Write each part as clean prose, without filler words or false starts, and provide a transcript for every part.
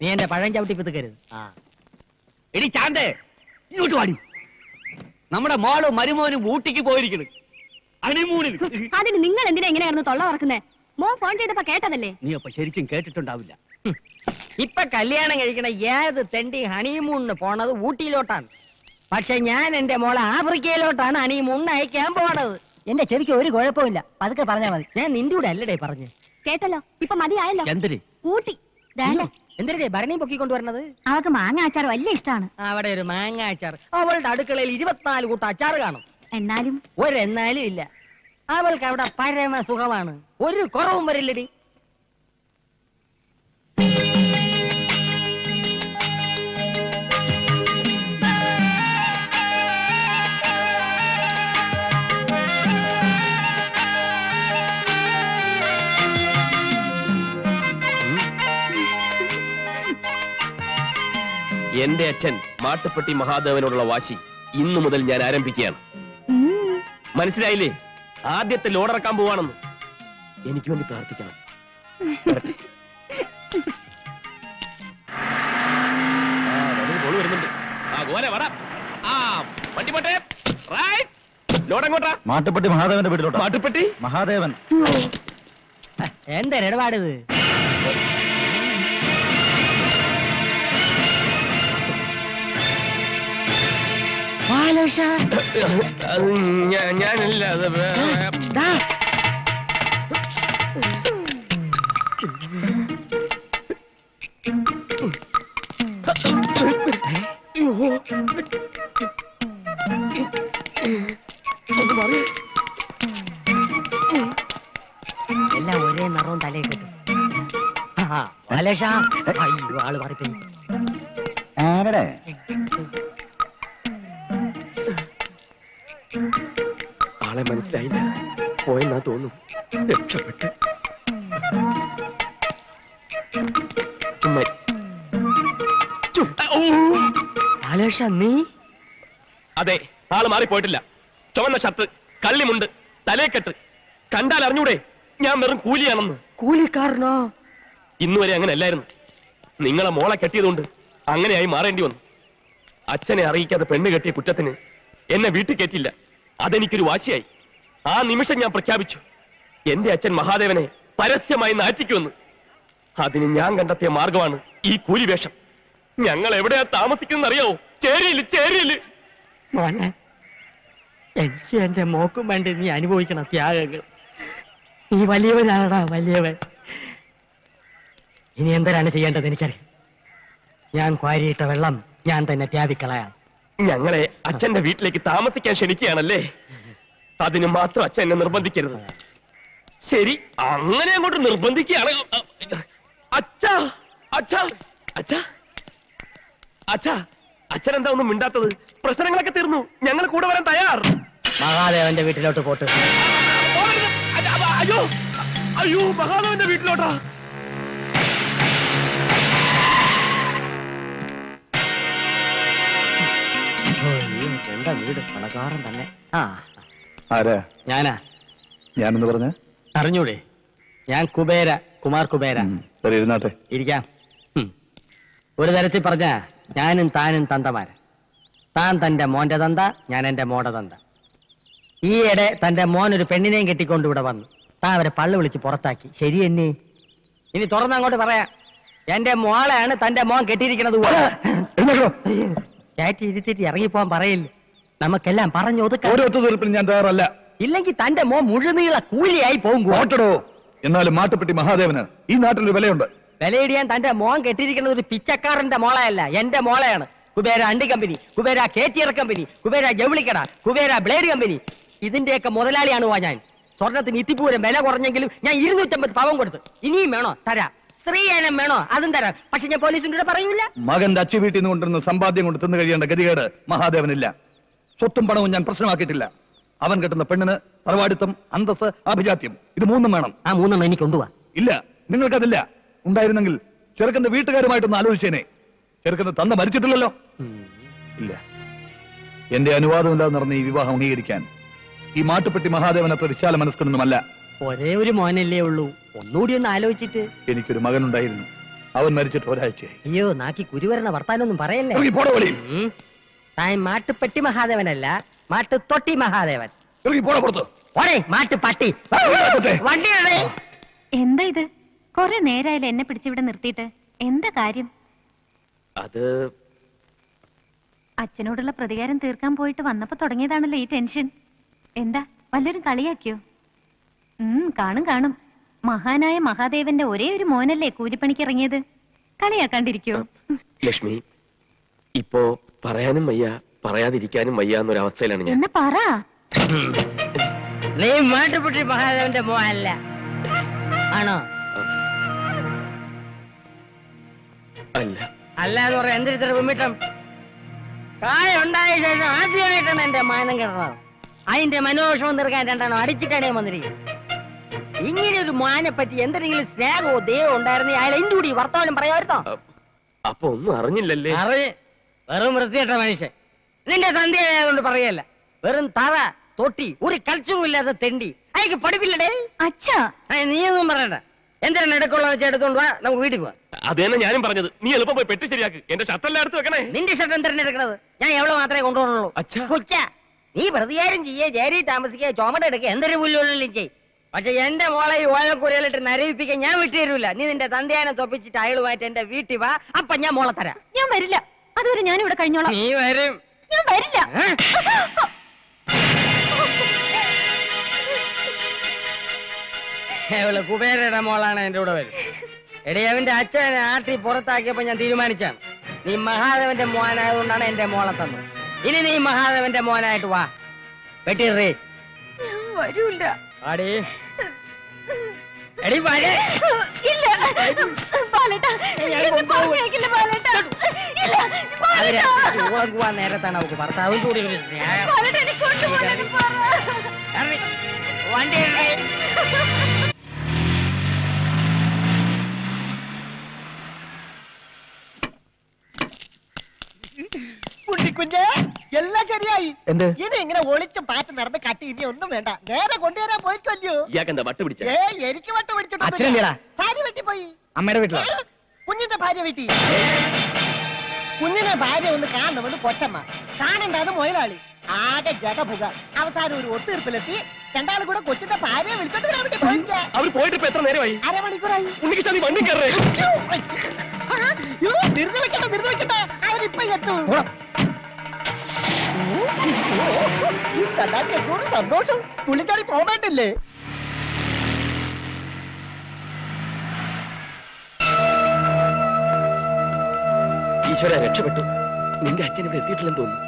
നീ എന്റെ പഴം ചവിട്ടി പിതുക്കരുത്. എടി ചാന്തേ, ഇങ്ങോട്ട് വാടി. നമ്മുടെ മോളും മരുമോനും ഊട്ടിക്ക് പോയിരിക്കുന്നു, ഹണിമൂണിൽ. അതിന് നിങ്ങൾ എന്തിനാ എങ്ങനെയായിരുന്നു തൊള്ള പറക്കുന്നേ? മോൻ ഫോൺ ചെയ്തപ്പോ കേട്ടതല്ലേ? നീ അപ്പൊ ശരിക്കും കേട്ടിട്ടുണ്ടാവില്ല. ഇപ്പൊ കല്യാണം കഴിക്കണ ഏത് തെണ്ടി ഹണിമൂണിന് പോണത് ഊട്ടിയിലോട്ടാണ്. പക്ഷെ ഞാൻ എന്റെ മോളെ ആഫ്രിക്കയിലോട്ടാണ് ഹണിമൂണിന് അയക്കാൻ പോണത്. എന്റെ ചെവിക്ക് ഒരു കുഴപ്പമില്ല, പതുക്കെ പറഞ്ഞാൽ മതി. ഞാൻ നിന്റെ കൂടെ അല്ലടേ പറഞ്ഞു. കേട്ടല്ലോ, ഇപ്പൊ മതിയായല്ലോ. എന്തിന്? ഊട്ടി. എന്തിനേ ഭരണി പൊക്കിക്കൊണ്ടുവരണത്? അവൾക്ക് മാങ്ങ അച്ചാർ വലിയ ഇഷ്ടമാണ്. അവിടെ ഒരു മാങ്ങ അച്ചാർ. അവളുടെ അടുക്കളയിൽ 24 കൂട്ടം അച്ചാർ കാണും. എന്നാലും ഒരെന്നാലും ഇല്ല. അവൾക്ക് അവിടെ പരമ സുഖമാണ്, ഒരു കുറവും വരില്ലടി. എന്റെ അച്ഛൻ മാട്ടുപ്പെട്ടി മഹാദേവനോടുള്ള വാശി ഇന്നു മുതൽ ഞാൻ ആരംഭിക്കുകയാണ്. മനസ്സിലായില്ലേ? ആദ്യത്തെ ലോഡിറക്കാൻ പോവാണെന്ന്. എനിക്ക് വേണ്ടി പ്രാർത്ഥിക്കണം. വരുന്നുണ്ട്. ലോഡെങ്ങോട്ടാ? മാട്ടുപ്പെട്ടി മഹാദേവന്റെ വീട്ടിലോട്ട്. മാട്ടുപ്പെട്ടി മഹാദേവൻ. എന്താ ഇടപാടിത്? ഞാനല്ല. എല്ലാം ഒരേ നിറവും തലയിൽ കിട്ടും. ബാലേഷാ, അയ്യോ ആള് മാറിപ്പോയി. ആരുടെ? ആളെ മനസ്സിലായില്ല, പോയെന്നാ തോന്നും. രക്ഷപ്പെട്ട് ബാലേഷ, നീ? അതെ, ആള് മാറിപ്പോയിട്ടില്ല. ചുവന്ന ഷർട്ട്, കള്ളിമുണ്ട്, തലേക്കെട്ട്. കണ്ടാൽ അറിഞ്ഞൂടെ ഞാൻ വെറും കൂലിയാണെന്ന്. കൂലിക്കാരനോ? ഇന്നുവരെ അങ്ങനെ അല്ലായിരുന്നു. നിങ്ങളെ മോളെ കെട്ടിയതുകൊണ്ട് അങ്ങനെയായി മാറേണ്ടി വന്നു. അച്ഛനെ അറിയിക്കാതെ പെണ്ണ് കെട്ടിയ കുറ്റത്തിന് എന്നെ വീട്ടിൽ കയറ്റില്ല. അതെനിക്കൊരു വാശിയായി. ആ നിമിഷം ഞാൻ പ്രഖ്യാപിച്ചു, എന്റെ അച്ഛൻ മഹാദേവനെ പരസ്യമായി നാറ്റിക്കുമെന്ന്. അതിന് ഞാൻ കണ്ടെത്തിയ മാർഗമാണ് ഈ കൂലിവേഷം. ഞങ്ങൾ എവിടെയാ താമസിക്കുന്നത് അറിയാവോ? ചേരിയില്, ചേരിയില്. മോനെ, എനിക്ക് എന്റെ മോക്കും വേണ്ടി നീ അനുഭവിക്കണം ത്യാഗങ്ങൾ. നീ വലിയവനാടാ, വലിയവൻ. ഇനി എന്തിനാണ് ചെയ്യേണ്ടത് എനിക്കറിയാം. ഞാൻ ക്വാരിയിട്ട വെള്ളം ഞാൻ തന്നെ ത്യാഗിക്കളയാം. ഞങ്ങളെ അച്ഛന്റെ വീട്ടിലേക്ക് താമസിക്കാൻ ക്ഷണിക്കുകയാണല്ലേ? അതിന് മാത്രം അച്ഛൻ എന്നെ നിർബന്ധിക്കരുത്. ശരി, അങ്ങനെ അങ്ങോട്ട് നിർബന്ധിക്കുകയാണ്. അച്ഛാ, അച്ഛാ, അച്ഛാ, അച്ഛാ, അച്ഛൻ എന്താ ഒന്നും മിണ്ടാത്തത്? പ്രശ്നങ്ങളൊക്കെ തീർന്നു, ഞങ്ങൾ കൂടെ വരാൻ തയ്യാർ. മഹാദേവന്റെ വീട്ടിലോട്ട് പോട്ട്. അയ്യോ, അയ്യോ, മഹാദേവന്റെ വീട്ടിലോട്ടാ? എന്റെ വീട് പണക്കാരൻ തന്നെ. ആരാ? ഞാനാ. ഞാനെന്ന് പറഞ്ഞ അറിഞ്ഞൂടെ? ഞാൻ കുബേര, കുമാർ കുബേര. ശരി, ഇരുന്നാട്ടെ. ഇരിക്കാം. ഒരു തരത്തിൽ പറഞ്ഞ ഞാനും താനും തന്തമാര്. താൻ തന്റെ മോന്റെ തന്ത, ഞാൻ എന്റെ മോടെ തന്ത. ഈയിടെ തന്റെ മോൻ ഒരു പെണ്ണിനെയും കെട്ടിക്കൊണ്ട് ഇവിടെ വന്നു. താൻ അവരെ പള്ളു വിളിച്ച് പുറത്താക്കി. ശരി എന്നെ. ഇനി തുറന്നങ്ങോട്ട് പറയാം, എന്റെ മോളെയാണ് തന്റെ മോൻ കെട്ടിയിരിക്കണത്. കയറ്റി ഇരുത്തിട്ട് ഇറങ്ങിപ്പോവാൻ പറയില്ല. നമുക്കെല്ലാം പറഞ്ഞു ഒതുക്കാം. ഞാൻ തയ്യാറല്ല. ഇല്ലെങ്കിൽ തന്റെ മോൻ മുഴുനീള കൂലിയായി പോകും. ഓട്ടടോ. എന്നാലും മാട്ടുപ്പെട്ടി മഹാദേവന് ഈ നാട്ടിലൊരു വിലയുണ്ട്. വിലയിടിയാൻ തന്റെ മോൻ കെട്ടിയിരിക്കുന്നത് ഒരു പിച്ചക്കാരന്റെ മോളയല്ല, എന്റെ മോളയാണ്. കുബേര അണ്ടി കമ്പനി, കുബേര കേറ്റിയർ കമ്പനി, കുബേര ജൗളിക്കട, കുബേര ബ്ലേഡ് കമ്പനി, ഇതിന്റെയൊക്കെ മുതലാളിയാണ് ഞാൻ. സ്വർണത്തിന് ഇത്തിപ്പൂരം വില കുറഞ്ഞെങ്കിലും ഞാൻ 250 പവൻ കൊടുത്തു. ഇനിയും വേണോ തരാം. സ്ത്രീയനം വേണോ അതും തരാം. പക്ഷെ ഞാൻ പോലീസിന്റെ പറയൂല. മകന്റെ അച്ചു വീട്ടിൽ നിന്ന് കൊണ്ടിരുന്ന സമ്പാദ്യം കൊണ്ട് തിന്നു കഴിയേണ്ട ഗതികേട് മഹാദേവനില്ല. സ്വത്തും പണവും ഞാൻ പ്രശ്നമാക്കിയിട്ടില്ല. അവൻ കെട്ടുന്ന പെണ്ണിന് തറവാടിത്തം, അന്തസ്, അഭിജാത്യം, ഇത് മൂന്നും വേണം. ആ മൂന്നെണ്ണം എനിക്ക് കൊണ്ടുപോവാ. ഇല്ല, നിങ്ങൾക്കതില്ല. ഉണ്ടായിരുന്നെങ്കിൽ ചെറുക്കന്റെ വീട്ടുകാരുമായിട്ടൊന്ന് ആലോചിച്ചേനെ. ചെറുക്കന്റെ തന്ത മരിച്ചിട്ടില്ലല്ലോ. ഇല്ല, എന്റെ അനുവാദമില്ലാതെ നടന്ന ഈ വിവാഹം അംഗീകരിക്കാൻ ഈ മാട്ടുപ്പെട്ടി മഹാദേവൻ അത്ര വിശാല മനസ്കനൊന്നുമല്ല. ഒരേ ഒരു മോനല്ലേ ഉള്ളൂ. ഒന്നുകൂടി ഒന്ന് ആലോചിച്ചിട്ട്. എനിക്കൊരു മകനുണ്ടായിരുന്നു. അവൻ മരിച്ചിട്ട് ഒരാഴ്ചയായി. അയ്യോ നാക്കി കുരുവരണ വർത്താനൊന്നും പറയല്ലേ. ഇറങ്ങി പോടാ വെളിയിൽ. താൻ മാട്ടുപ്പെട്ടി മഹാദേവനല്ല, മാട്ടുതൊട്ടി മഹാദേവൻ. ഇറങ്ങി പോടാ പുറത്ത്. ഓടേ മാട്ടുപട്ടി. വണ്ടി എന്താ ഇത്? കൊറേ നേരായാലും എന്നെ പിടിച്ചിവിടെ നിർത്തിയിട്ട് എന്താ കാര്യം? അത് അച്ഛനോടുള്ള പ്രതികാരം തീർക്കാൻ പോയിട്ട് വന്നപ്പോ തുടങ്ങിയതാണല്ലോ ഈ ടെൻഷൻ. എന്താ വല്ലൊരു കളിയാക്കിയോ? കാണും കാണും. മഹാനായ മഹാദേവന്റെ ഒരേ ഒരു മോനല്ലേ കൂലിപ്പണിക്ക് ഇറങ്ങിയത്. കളിയാക്കാണ്ടിരിക്കോ? ലക്ഷ്മി, ഇപ്പോ പറയാനും വയ്യ പറയാതിരിക്കാനും വയ്യ എന്നൊരവസ്ഥയിലാണ് ഞാൻ. എന്നാ പറ. നീ മാട്ടുപ്പെട്ടി മഹാദേവന്റെ മോനല്ല ആണോ? അല്ല. അല്ല എന്ന് പറയാൻ എന്തിരിത്ര കുമ്മിട്ടം? കായ ഉണ്ടായ ശേഷം ആദ്യമായിട്ടാണ് എന്റെ മാനം കിടന്നത്. അതിന്റെ മനോഷവും തീർക്കാൻ രണ്ടാണോ അടിച്ചിട്ടാണ് വന്നിരിക്കുന്നത്. ഇങ്ങനെ ഒരു മാനെ പറ്റി എന്തെങ്കിലും സ്നേഹമോ ദൈവം ഉണ്ടായിരുന്നു അയാൾ എന്റെ കൂടി വർത്തമാനം പറയാമായിരുന്നോ? അപ്പൊ ഒന്നും അറിഞ്ഞില്ലല്ലേ? വെറും വൃത്തിയിട്ട മനുഷ്യൻ. നിന്റെ തന്റെയായതുകൊണ്ട് പറയല്ല. വെറും തറ തൊട്ടി ഒരു കൾച്ചറും ഇല്ലാത്ത തെണ്ടി. അയക്ക് പഠിപ്പില്ലടേ. അച്ഛാ നീയൊന്നും പറയണ്ട. എന്തിനാണ് എടുക്കുള്ള വെച്ച് എടുത്തോണ്ട് വാ, നമുക്ക് വീട്ടിൽ പോവാം. അത് തന്നെ ഞാനും പറഞ്ഞത്. നീ എളുപ്പം പോയി പെട്ടി ശരിയാക്ക്. എന്റെ ഷർട്ടെല്ലാം എടുത്ത് വെക്കണേ. നിന്റെ ഷർട്ട് എന്തിനാണ് എടുക്കണത്? ഞാൻ എവിടെ മാത്രമേ കൊണ്ടുപോകുന്നുള്ളൂ. അച്ഛാ. കൊച്ച നീ പ്രതികാരം ചെയ്യേ, ജേരി താമസിക്കുക, ചുമട് എടുക്കുക, എന്തൊരു പുല്ലുള്ളിലും ചെയ്. പക്ഷെ എന്റെ മോളെ ഈ ഓലക്കുരയിലിട്ട് നരവിപ്പിക്കാൻ ഞാൻ വിട്ടുതരൂല. നീ നിന്റെ തന്തയാനെ തൊപ്പിച്ചിട്ട് അയളുമായിട്ട് എന്റെ വീട്ടിൽ വാ. അപ്പൊ ഞാൻ മോളെ തരാം. ഞാൻ വരില്ല. അതുവരെ ഞാനിവിടെ കഴിഞ്ഞോളാം. നീ വരും. ഞാൻ വരില്ല. അവള് കുബേരയുടെ മോളാണ് എന്റെ കൂടെ വരും. എടി അവന്റെ അച്ഛനെ ആട്ടി പുറത്താക്കിയപ്പോ ഞാൻ തീരുമാനിച്ചാണ് നീ മഹാദേവന്റെ മോനായതുകൊണ്ടാണ് എന്റെ മോളെ തന്നത്. ഇനി നീ മഹാദേവന്റെ മോനായിട്ട് വാ. വെട്ടിറേ വരൂല്ല. ആടി എടി വരെ. ഇല്ല ബാലേട്ടാ, എന്നെ പറഞ്ഞയക്കില്ല ബാലേട്ടാ. ഇല്ല പോവാൻ നേരത്താണ് അവക്ക് ഭർത്താവും കൂടി ഒരു സ്നേഹം. ബാലേട്ടാ, എന്നെ കൊണ്ടുപോകണം. വണ്ടി കുഞ്ഞേ എല്ലാം ശരിയായി. എന്ത്? ഇനി ഇങ്ങനെ ഒളിച്ചും പാറ്റ് നടന്ന് കട്ടി ഇനി ഒന്നും വേണ്ട. നേരെ കൊണ്ടുവരാൻ പോയിക്കൊല്ലോ. ഇയാൾക്ക് എന്താ വട്ട് പിടിച്ച? എനിക്ക് വട്ട് പിടിച്ചിട്ട് അച്ഛനെന്തിനാ? ഭാര്യ വെട്ടി പോയി. അമ്മയുടെ വീട്ടിലോ? കുഞ്ഞിന്റെ ഭാര്യ വെട്ടി. കുഞ്ഞിനെ ഭാര്യ ഒന്ന് കാണണമെന്ന് കൊച്ചമ്മ. കാണണ്ടാന്ന് മൊയലാളി. ആകെ ജഗപുക. അവസാനം ഒരു ഒത്തീർപ്പിലെത്തി രണ്ടാളും കൂടെ കൊച്ചിന്റെ ഭാര്യയെ വിളിച്ചോണ്ട് വരാൻ വേണ്ടി പോയില്ല. അവർ പോയിട്ട് ഇപ്പൊ എത്ര നേരമായി? അരമണിക്കൂറായി. ഉണ്ണികൃഷ്ണ നീ വണ്ടി കയറേ. ധൃതി വെക്കണ്ട. അവരിപ്പൊ എത്തും. സന്തോഷം. പുള്ളിക്കാരി പോകാണ്ടില്ലേ? ഈശ്വര രക്ഷപ്പെട്ടു. നിന്റെ അച്ഛൻ ഇവിടെ എത്തിയിട്ടില്ലെന്ന് തോന്നുന്നു.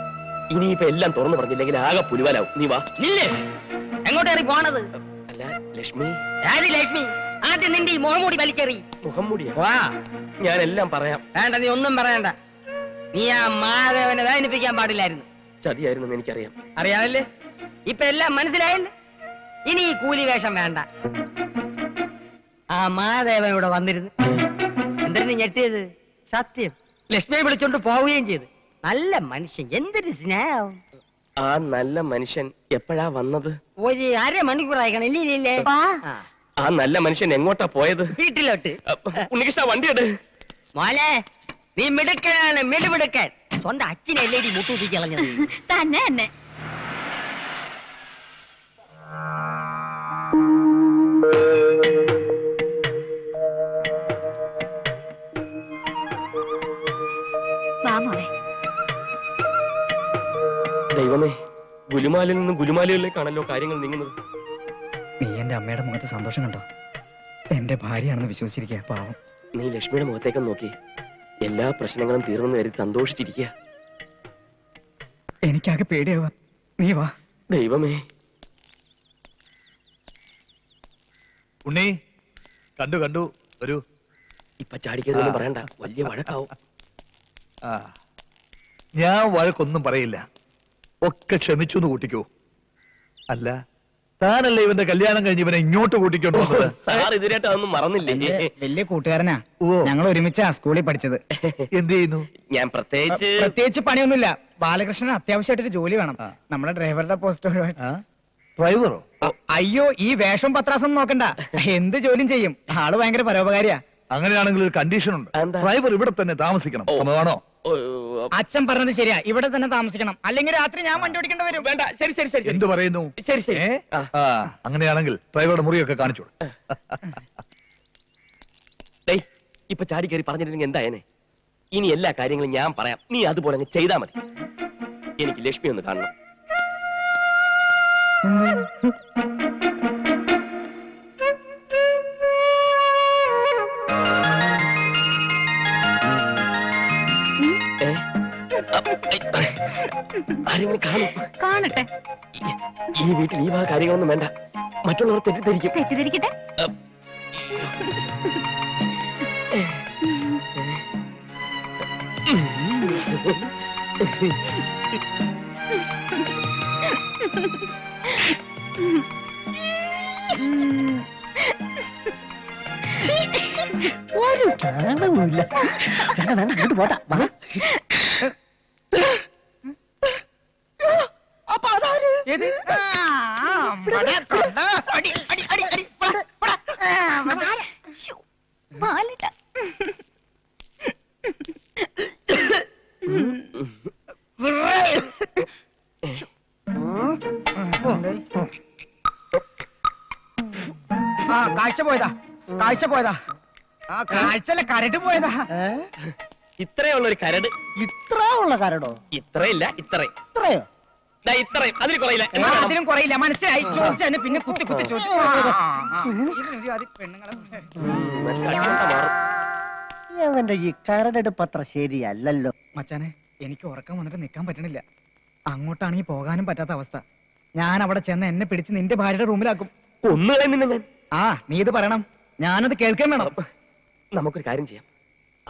ഇനിയിപ്പോ എല്ലാം തുറന്നു പറഞ്ഞില്ലെങ്കിൽ ആകെ പുലിവാലാവും. നീ വാ. ഇല്ലേ എങ്ങോട്ടേറി പോണത്? അല്ല ലക്ഷ്മി. ആര് ലക്ഷ്മി? ആദ്യം നിന്റെ ഈ മുഖംമൂടി വലിച്ചെറി. മുഖം മൂടിയാ? വാ. ഞാൻ എല്ലാം പറയാം. വേണ്ട, നീ ഒന്നും പറയണ്ട. നീ ആ മാധവനെ വേദനിപ്പിക്കാൻ പാടില്ലായിരുന്നു. ചതിയായിരുന്നു എനിക്കറിയാം. അറിയാമല്ലേ? ഇപ്പൊ എല്ലാം മനസ്സിലായല്ലേ? ഇനി ഈ കൂലി വേഷം വേണ്ട. ആ മാധവൻ ഇവിടെ വന്നിരുന്നു. എന്തിനു ഞെട്ടിയത്? സത്യം. ലക്ഷ്മിയെ വിളിച്ചോണ്ട് പോവുകയും ചെയ്തു. നല്ല മനുഷ്യൻ, എന്തൊരു സ്നേഹം. ആ നല്ല മനുഷ്യൻ എപ്പോഴാ വന്നത്? ഒരു അരമണിക്കൂറായി ഇല്ലേ? ആ നല്ല മനുഷ്യൻ എങ്ങോട്ടാ പോയത്? വീട്ടിലോട്ട്. ഉണ്ണികൃഷ്ണ വണ്ടിയുണ്ട്. മോനെ നീ മിടുക്കനാണ്, മിടുമിടുക്കൻ. സ്വന്തം അച്ഛനെ എല്ലേടി മുട്ടൂത്തി കളഞ്ഞത്. തന്നെ തന്നെ. വാ മോളെ. ദൈവമേ, ഗുലുമാലിൽ നിന്നും ഗുലുമാലികളിലേക്കാണല്ലോ കാര്യങ്ങൾ നീങ്ങുന്നത്. നീ എന്റെ അമ്മയുടെ മുഖത്ത് സന്തോഷം കണ്ടോ? എന്റെ ഭാര്യയാണെന്ന് വിശ്വസിച്ചിരിക്കുക. പാവം. നീ ലക്ഷ്മിയുടെ മുഖത്തേക്ക് നോക്കി. എല്ലാ പ്രശ്നങ്ങളും തീർന്നെന്ന് കരുതി സന്തോഷിച്ചിരിക്കുക. എനിക്കാകെ പേടിയാവാ. നീ വാ. ദൈവമേ. ഉണ്ണി കണ്ടു ഒരു ഇപ്പൊ ചാടിക്കതൊന്നും പറയണ്ട, വലിയ വഴക്കാവും. ഞാൻ വഴക്കൊന്നും പറയില്ല. ഒക്കെ ക്ഷമിച്ചു എന്ന് കൂട്ടിക്കോ. അല്ല താനല്ലേ ഇവന്റെ കല്യാണം കഴിഞ്ഞ് ഇവനെ ഇങ്ങോട്ട് കൂട്ടിക്കോട്ടോ? സാർ ഇതിനായിട്ട് അതൊന്നും മറന്നില്ലേ? വലിയ കൂട്ടുകാരനാ. ഞങ്ങൾ ഒരുമിച്ചാ സ്കൂളിൽ പഠിച്ചത്. എന്ത് ചെയ്യുന്നു? ഞാൻ പ്രത്യേകിച്ച് പണിയൊന്നുമില്ല. ബാലകൃഷ്ണൻ അത്യാവശ്യമായിട്ടൊരു ജോലി വേണം. നമ്മുടെ ഡ്രൈവറുടെ പോസ്റ്റ്. ഡ്രൈവറോ? അയ്യോ, ഈ വേഷം പത്രാസം നോക്കണ്ട. എന്ത് ജോലിയും ചെയ്യും. ആള് ഭയങ്കര പരോപകാരിയാ. അങ്ങനെയാണെങ്കിൽ ഒരു കണ്ടീഷൻ ഉണ്ട്. എന്താ? ഡ്രൈവർ ഇവിടെ തന്നെ താമസിക്കണം. ഓ. സമ്മതമാണോ? അച്ഛൻ പറഞ്ഞത് ശരിയാ, ഇവിടെ തന്നെ താമസിക്കണം, അല്ലെങ്കിൽ രാത്രി ഞാൻ വണ്ടി ഓടിക്കേണ്ടി വരും. വേണ്ട, ശരി ശരി ശരി ശരി എന്ത് പറയുന്നു? ശരി ശരി ഏ? ആ. ആ, അങ്ങനെയാണെങ്കിൽ ഡ്രൈവറുടെ മുറിയൊക്കെ കാണിച്ചോളൂ. ഡേയ്, ഇപ്പൊ ചാടി കയറി പറഞ്ഞിരുന്നെങ്കിൽ എന്തായനെ? ഇനി എല്ലാ കാര്യങ്ങളും ഞാൻ പറയാം, നീ അതുപോലെ അങ്ങ് ചെയ്താ മതി. എനിക്ക് ലക്ഷ്മി ഒന്ന് കാണണം. ഏ? ആരെങ്കിലും കാണും? കാണട്ടെ. ഈ വീട്ടിൽ ഈ വക കാര്യങ്ങളൊന്നും വേണ്ട, മറ്റുള്ളവർ തെറ്റിദ്ധരിക്കും. തെറ്റിദ്ധരിക്കട്ടെ. ഒരു കാണുമില്ല. അങ്ങോട്ട് പോട്ടാ. വാ. അപ്പൊ അതാര്? ശ്ശോ, പാലിട്ട. ആ കാഴ്ച പോയതാ, കാഴ്ച പോയതാ. ആ കാഴ്ചല്ല, കരട് പോയതാ. ഏ? ഇത്രയുള്ള ഒരു കരട്. ഇത്ര ഉള്ള കരടോ? ഇത്രയില്ല, ഇത്രയും. ഇത്രയോ? ദാ ഇത്രയും, അതിൽ കുറയില്ല. ആ, അതിനും കുറയില്ല, മനസ്സിലായി. ചോദിച്ചു പിന്നെ കുത്തി കുത്തി ചോദിച്ചു. പെണ്ണുങ്ങളെ അവന്റെ ഈ കരടെടുപ്പ് അത്ര ശരിയല്ലല്ലോ. മച്ചാനെ, എനിക്ക് ഉറക്കം വന്നിട്ട് നിൽക്കാൻ പറ്റണില്ല. അങ്ങോട്ടാണെങ്കിൽ പോകാനും പറ്റാത്ത അവസ്ഥ. ഞാൻ അവിടെ ചെന്ന് എന്നെ പിടിച്ച് നിന്റെ ഭാര്യയുടെ റൂമിലാക്കും. ഒന്ന് നിന്നെ ഞാൻ. ആ, നീ ഇത് പറയണം, ഞാനത് കേൾക്കാൻ വേണം. നമുക്കൊരു കാര്യം ചെയ്യാം.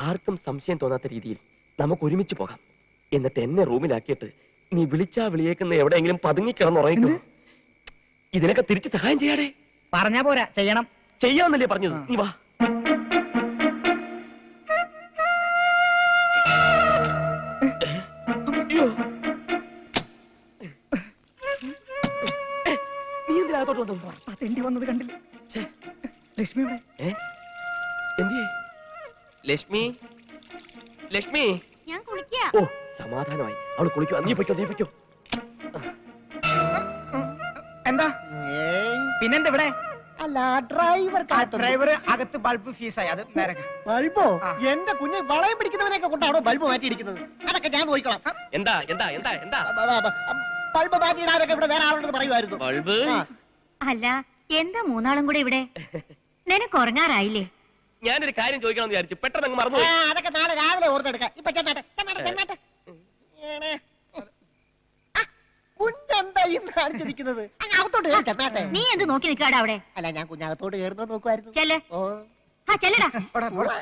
ആർക്കും സംശയം തോന്നാത്ത രീതിയിൽ നമുക്ക് ഒരുമിച്ച് പോകാം. എന്നിട്ട് എന്നെ റൂമിലാക്കിയിട്ട് നീ വിളിച്ചാ വിളിയേക്കുന്ന എവിടെയെങ്കിലും പതുങ്ങിക്കിടന്നുറങ്ങിക്കോ. ഇതിനൊക്കെ തിരിച്ച് സഹായം ചെയ്യാടേ. പറഞ്ഞാ പോരാ, ചെയ്യണം. ചെയ്യാന്നല്ലേ പറഞ്ഞത്? നീ വാ. അയ്യോ. നീ എന്തിനകത്തോട്ട് വന്നു? അതെന്തി വന്നത് കണ്ടില്ല. ഛേ, ലക്ഷ്മി ഇവിടെ. എന്തിയേ? ലക്ഷ്മി, ലക്ഷ്മി. ഞാൻ കുളിക്കാ. ഓ, സമാധാനമായി. അവള് കുളിക്കോ. നീ പൊയ്ക്കോ, നീ പൊയ്ക്കോ. എന്താ ഏയ്, പിന്നെന്താ ഇവിടെ? അല്ല ഡ്രൈവർ ഡ്രൈവർ അകത്ത് ബൾബ് ഫീസായി, അത് നേരെ. ബൾബോ? ആ. എന്റെ കുഞ്ഞ് വളയം പിടിക്കുന്നവനെയൊക്കെ കൊണ്ടാണോ ബൾബ് മാറ്റിയിരിക്കുന്നത്? അതൊക്കെ ഞാൻ നോക്കിക്കോളാം. എന്താ എന്താ എന്താ എന്താ? ബൾബ് മാറ്റിയിടാനൊക്കെ ഇവിടെ വേറെ ആളുണ്ടെന്ന് പറയുമായിരുന്നു. ബൾബ്? ആ. അല്ല, എന്താ മൂന്നാളും കൂടെ ഇവിടെ? നിനക്ക് ഉറങ്ങാറായില്ലേ? ഞാനൊരു കാര്യം ചോദിക്കണമെന്ന് വിചാരിച്ചു, പെട്ടെന്ന് അങ്ങ് ആ, മറന്നുപോയി. അതൊക്കെ നാളെ രാവിലെ ഓർത്തെടുക്കാം. ഇപ്പൊ ചെന്നാട്ടെ, ചെന്നാട്ടെ, ചെന്നാട്ടെ. ഏണേ. ആ, കുഞ്ഞെന്താ ഇന്ന് കാണിച്ചിരിക്കുന്നത്? അങ്ങ് അകത്തോട്ട് കയറി ചെന്നാട്ടെ. നീ എന്ത് നോക്കി നിൽക്കാടാ അവിടെ? അല്ല, ഞാൻ കുഞ്ഞകത്തോട്ട് കയറുന്നത് നോക്കുമായിരുന്നു. ചെല്ല്. ഓ. ആ ചെല്ലടാ. പോടാ, പോടാ.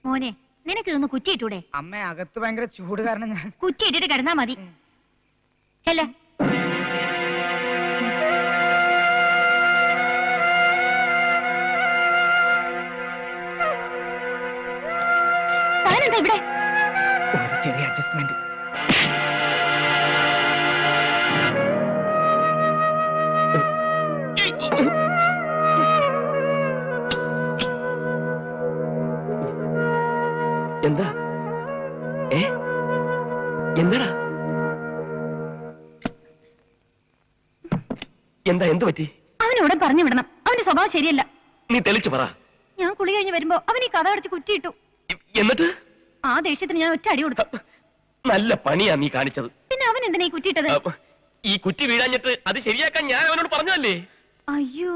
മോനെ, നിനക്ക് ഇതൊന്ന് കുറ്റിയിട്ടൂടെ? അമ്മ, അകത്ത് ഭയങ്കര ചൂട് കാരണം ഞാൻ. കുറ്റിയിട്ടിട്ട് കിടന്നാ മതി. ചെല്ലേ. താനെന്താ ഇവിടെ? ഒരു ചെറിയ അഡ്ജസ്റ്റ്മെന്റ്. എന്താ? എന്താടാ? എന്താ, എന്ത് പറ്റി? അവനോട് പറഞ്ഞു വിടണം, അവന്റെ സ്വഭാവം ശരിയല്ല. നീ തെളിച്ചു പറ. ഞാൻ കുളി കഴിഞ്ഞ് വരുമ്പോ അവൻ ഈ കഥ അടച്ച് കുറ്റിയിട്ടു. എന്നിട്ട്? ആ ദേഷ്യത്തിന് ഞാൻ ഒറ്റ അടി കൊടുത്തു. നല്ല പണിയാ നീ കാണിച്ചത്. പിന്നെ അവൻ എന്തിനാ ഈ കുറ്റിയിട്ടത്? ഈ കുറ്റി വീഴാഞ്ഞിട്ട് അത് ശരിയാക്കാൻ ഞാൻ അവനോട് പറഞ്ഞതല്ലേ? അയ്യോ,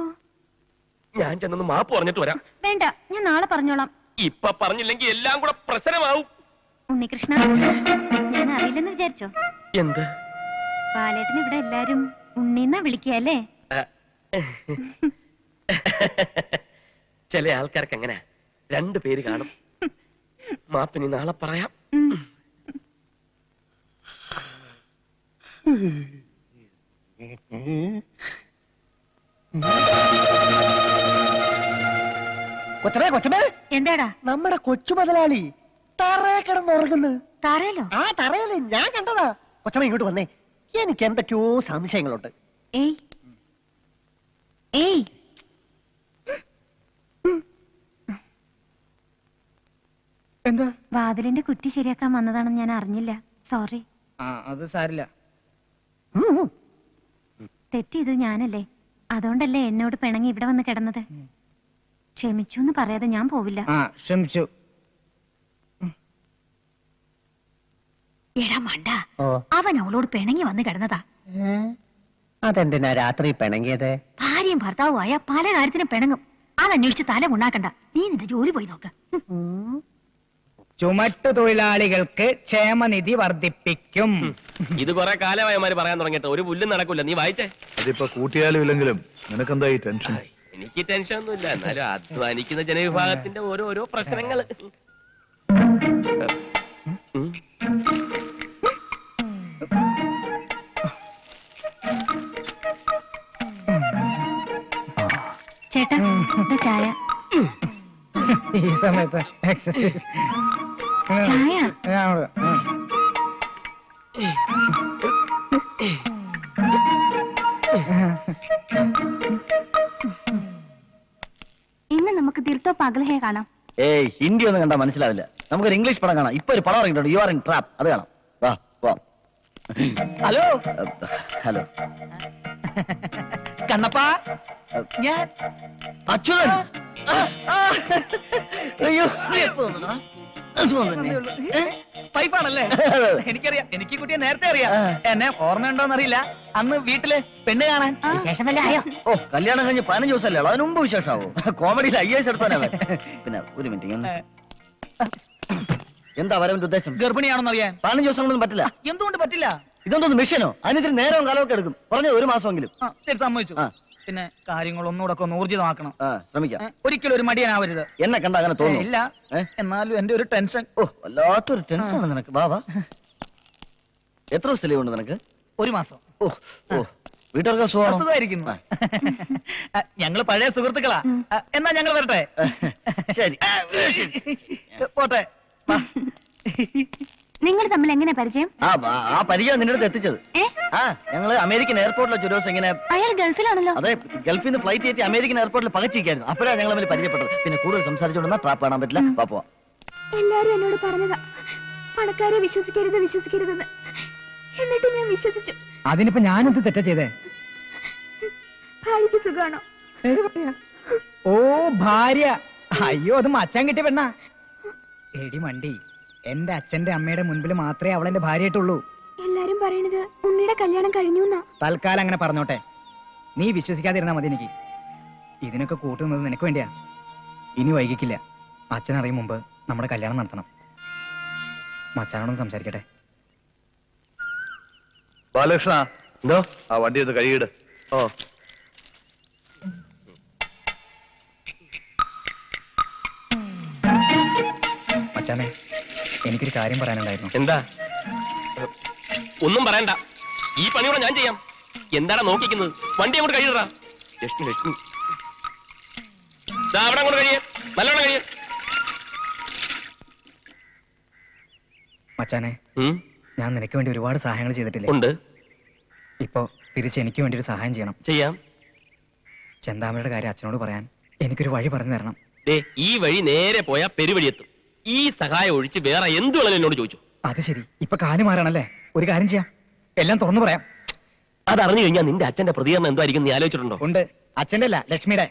ഞാൻ ചെന്നൊന്ന് മാപ്പ് പറഞ്ഞിട്ട് വരാം. വേണ്ട, ഞാൻ നാളെ പറഞ്ഞോളാം. ഇപ്പൊ പറഞ്ഞില്ലെങ്കിൽ എല്ലാം കൂടെ പ്രശ്നമാവും. ഉണ്ണികൃഷ്ണ, ഞാൻ അറിയില്ലെന്ന് വിചാരിച്ചോ? എന്ത്? പാലേട്ടന് ഇവിടെ എല്ലാരും ഉണ്ണിന്നാ വിളിക്കല്ലേ? ചില ആൾക്കാർക്ക് അങ്ങനെ രണ്ടു പേര് കാണും. മാപ്പിനി നാളെ പറയാം. കൊച്ചമേ, കൊച്ചമേ, എന്താടാ? നമ്മുടെ കൊച്ചു മുതലാളി തറയെ കിടന്നുറങ്ങുന്നു. താറേലോ? ആ തറയല്ലേ, ഞാൻ കണ്ടതാ. കൊച്ചമ ഇങ്ങോട്ട് വന്നേ, എനിക്ക് എന്തൊക്കെയോ സംശയങ്ങളുണ്ട്. ഏയ് ഏയ്, എന്താ? വാതിലിന്റെ കുറ്റി ശരിയാക്കാൻ വന്നതാണെന്ന് ഞാൻ അറിഞ്ഞില്ല. സോറി. അത് സാരില്ല. തെറ്റിയത് ഞാനല്ലേ, അതുകൊണ്ടല്ലേ എന്നോട് പിണങ്ങി ഇവിടെ വന്ന് കിടന്നത്. ക്ഷമിച്ചു എന്ന് പറയാതെ ഞാൻ പോവില്ല. ക്ഷമിച്ചു. എടാ മണ്ട, അവൻ അവളോട് പിണങ്ങി വന്ന് കിടന്നതാ. അതെന്തിനാ രാത്രി പിണങ്ങിയത്? ഭാര്യയും ഭർത്താവുമായ പല കാര്യത്തിനും പിണങ്ങും. അതന്വേഷിച്ച് തല ഉണ്ടാക്കണ്ട. നീ നിന്റെ ജോലി പോയി നോക്ക്. ചുമട്ടു തൊഴിലാളികൾക്ക് ക്ഷേമനിധി വർദ്ധിപ്പിക്കും. ഇത് കുറെ കാലമായമാര് പറയാൻ തുടങ്ങിയിട്ട് ഒരു പുല്ലും നടക്കൂല. നീ വായിച്ചേ. അതിപ്പോ കൂട്ടിയാലും ഇല്ലെങ്കിലും നിനക്കെന്താ ഈ ടെൻഷൻ? എനിക്ക് ടെൻഷൻ ഒന്നുമില്ല, എന്നാലും അധ്വാനിക്കുന്ന ജനവിഭാഗത്തിന്റെ ഓരോരോ പ്രശ്നങ്ങൾ. ചേട്ടാ, ഇത് ചായ. ഈ സമയത്ത് എക്സസൈസ്. ചായ. ഇന്ന് നമുക്ക് ദിൽത്തോ പഗൽഹേ കാണാം. ഏയ് ഹിന്ദി ഒന്നും കണ്ടാ മനസ്സിലാവില്ല. നമുക്കൊരു ഇംഗ്ലീഷ് പടം കാണാം. ഇപ്പൊ ഒരു പടം ഇറങ്ങിയിട്ടുണ്ട്, യു ആർ ഇൻ ട്രാപ്പ്. അത് കാണാം. വാ വാ. ഹലോ ഹലോ കണ്ണപ്പാ, ഞാൻ അച്യുതൻ. അയ്യോ, നീ എപ്പോ വന്നതാ? പൈപ്പാണല്ലേ? എനിക്കറിയാം, എനിക്ക് ഈ കുട്ടിയെ നേരത്തെ അറിയാം. എന്നെ ഓർമ്മയുണ്ടോന്നറിയില്ല. അന്ന് വീട്ടില് പെണ്ണ് കാണാൻ വിശേഷം വല്ല ആയോ? ഓ, കല്യാണം കഴിഞ്ഞ് 15 ദിവസമല്ലേ ഉള്ളൂ, അതിന് മുമ്പ് വിശേഷമാവോ? കോമഡിയിൽ IAS എടുത്താനവൻ. പിന്നെ ഒരു മിനിറ്റ്, എന്താ വരവന്റെ ഉദ്ദേശം? ഗർഭിണിയാണെന്നറിയാൻ. 15 ദിവസം കൊണ്ടൊന്നും പറ്റില്ല. എന്തുകൊണ്ട് പറ്റില്ല? ഇതൊന്നും മിഷനോ? അതിന് നേരവും കാലമൊക്കെ എടുക്കും. പറഞ്ഞത് 1 മാസമെങ്കിലും. ശരി, സമ്മതിച്ചു. പിന്നെ കാര്യങ്ങൾ ഒന്നുകൂടെ ഒന്ന് ഊർജിതമാക്കണം. ശ്രമിക്കാം. ഒരിക്കലും ഒരു മടിയനാവരുത്. എന്നെ കണ്ട അങ്ങനെ തോന്നുന്നു? ഇല്ല, എന്നാലും എന്റെ ഒരു ടെൻഷൻ. ഓ, വല്ലാത്തൊരു ടെൻഷനാണ് നിനക്ക്. ബാബാ, എത്ര ദിവസം ലീവ് ഉണ്ട് നിനക്ക്? 1 മാസം. ഓ ഓ, വീട്ടുകാർക്ക് സുഖമാണോ? സുഖമായിരിക്കുന്നു. ഞങ്ങള് പഴയ സുഹൃത്തുക്കളാ. എന്നാ ഞങ്ങൾ വരട്ടെ. ശരി, പോട്ടെ. നിങ്ങൾ തമ്മിൽ എങ്ങനെ പരിചയം? ആ പരിചയം നിന്റെ അടുത്ത് എത്തിച്ചത്. ഏ? ഞങ്ങള് അമേരിക്കൻ എയർപോർട്ടിലെ ഒരു ദിവസം ഇങ്ങനെ. അയാൾ ഗൾഫിലാണല്ലോ. അതെ, ഗൾഫിൽ നിന്ന് ഫ്ലൈറ്റ് കയറ്റി അമേരിക്കൻ എയർപോർട്ടിൽ പകച്ചിരിക്കായിരുന്നു. അപ്പോഴാണ് ഞങ്ങൾ തമ്മിൽ പരിചയപ്പെട്ടത്. പിന്നെ കൂടുതൽ സംസാരിച്ചുകൊണ്ടെന്നാ ട്രാപ്പ് കാണാൻ പറ്റില്ല. പാപ്പോ എല്ലാരും എന്നോട് പറഞ്ഞതാ പണക്കാരെ വിശ്വസിക്കരുതെന്ന്. എന്നിട്ട് ഞാൻ വിശ്വസിച്ചു. അതിനിപ്പോ ഞാനെന്ത് തെറ്റാ ചെയ്തേ? ഭാര്യക്ക് സുഖാണോ? ഓ, ഭാര്യ. അയ്യോ, അത് മച്ചാൻ കിട്ടിയ പെണ്ണാ. എടി മണ്ടി, എന്റെ അച്ഛന്റെ അമ്മയുടെ മുൻപിൽ മാത്രമേ അവൾ എന്റെ ഭാര്യയായിട്ടുള്ളൂ. എല്ലാരും പറയണത് ഉണ്ണിയുടെ കല്യാണം കഴിഞ്ഞു. തൽക്കാലം അങ്ങനെ പറഞ്ഞോട്ടെ. നീ വിശ്വസിക്കാതിരുന്നാ മതി. എനിക്ക് ഇതിനൊക്കെ കൂട്ടുന്നത് നിനക്ക് വേണ്ടിയാ. ഇനി വൈകിക്കില്ല. അച്ഛൻ അറിയും മുമ്പ് നമ്മുടെ കല്യാണം നടത്തണം. മച്ചാനോടൊന്ന് സംസാരിക്കട്ടെ. ബാലകൃഷ്ണ, എന്തോ? ആ വണ്ടി ഒന്ന് കഴുകിയിട്. ഓ, മച്ചാനെ, എനിക്കൊരു കാര്യം പറയാനുണ്ടായിരുന്നു. എന്താ? ഒന്നും പറയണ്ട, ഈ പണിയോടെ ഞാൻ ചെയ്യാം. എന്താണ് നോക്കിക്കുന്നത്? വണ്ടി അങ്ങോട്ട് കഴിയടാ. ലക്ഷ്മി ലക്ഷ്മി, അവിടെ അങ്ങോട്ട് കഴിയേ, നല്ലോണം കഴിയേ. മച്ചാനെ, ഞാൻ നിനക്ക് വേണ്ടി ഒരുപാട് സഹായങ്ങൾ ചെയ്തിട്ടില്ലേ? ഉണ്ട്. ഇപ്പൊ തിരിച്ച് എനിക്ക് വേണ്ടി ഒരു സഹായം ചെയ്യണം. ചെയ്യാം. ചെന്താമരയുടെ കാര്യം അച്ഛനോട് പറയാൻ എനിക്കൊരു വഴി പറഞ്ഞു തരണം. ഈ വഴി നേരെ പോയാ പെരുവഴി എത്തും. ഈ സഹായം ഒഴിച്ച് വേറെ എന്ത് വേണമെങ്കിലും എന്നോട് ചോദിച്ചു. അത് ശരി, ഇപ്പൊ കാര്യം മാറാണല്ലേ? ഒരു കാര്യം ചെയ്യാം, എല്ലാം തുറന്നു പറയാം. അതറിഞ്ഞു കഴിഞ്ഞാൽ നിന്റെ അച്ഛന്റെ പ്രതികരണം എന്തായിരിക്കും നീ ആലോചിച്ചിട്ടുണ്ടോ? ഉണ്ട്, അച്ഛന്റെ അല്ല, ലക്ഷ്മിയുടെ.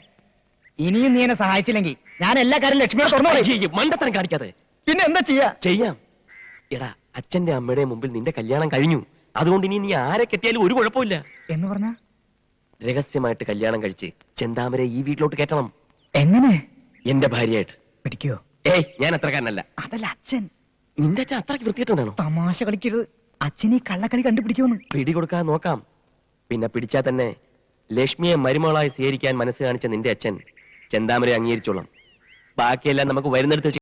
ഇനിയും നീ എന്നെ സഹായിച്ചില്ലെങ്കിൽ ഞാൻ എല്ലാ കാര്യം ലക്ഷ്മിയുടെ തുറന്നു പറയും. മണ്ടത്തരം കാണിക്കാതെ. പിന്നെ എന്താ ചെയ്യാ? ചെയ്യാം. എടാ, അച്ഛന്റെ അമ്മയുടെ മുമ്പിൽ നിന്റെ കല്യാണം കഴിഞ്ഞു. അതുകൊണ്ട് ഇനി നീ ആരെ കെട്ടിയാലും ഒരു കുഴപ്പമില്ല. എന്ന് പറഞ്ഞ രഹസ്യമായിട്ട് കല്യാണം കഴിച്ച് ചെന്താമരെ ഈ വീട്ടിലോട്ട് കയറ്റണം. എങ്ങനെ? എന്റെ ഭാര്യയായിട്ട്. പിടിക്കോ? ഏയ്, ഞാൻ അത്രക്കാരനല്ല. അതല്ല അച്ഛൻ. നിന്റെ അച്ഛൻ അത്രക്ക് വൃത്തികെട്ടാണോ? തമാശ കളിക്കരുത്. അച്ഛനെ കള്ളക്കളി കണ്ടുപിടിക്കുമെന്ന്. പിടി കൊടുക്കാൻ നോക്കാം. പിന്നെ പിടിച്ചാൽ തന്നെ ലക്ഷ്മിയെ മരുമകളായി സ്വീകരിക്കാൻ മനസ്സ് കാണിച്ച നിന്റെ അച്ഛൻ ചെന്താമരെ അംഗീകരിച്ചോളാം. ബാക്കിയെല്ലാം നമുക്ക് വരുന്നിടത്ത്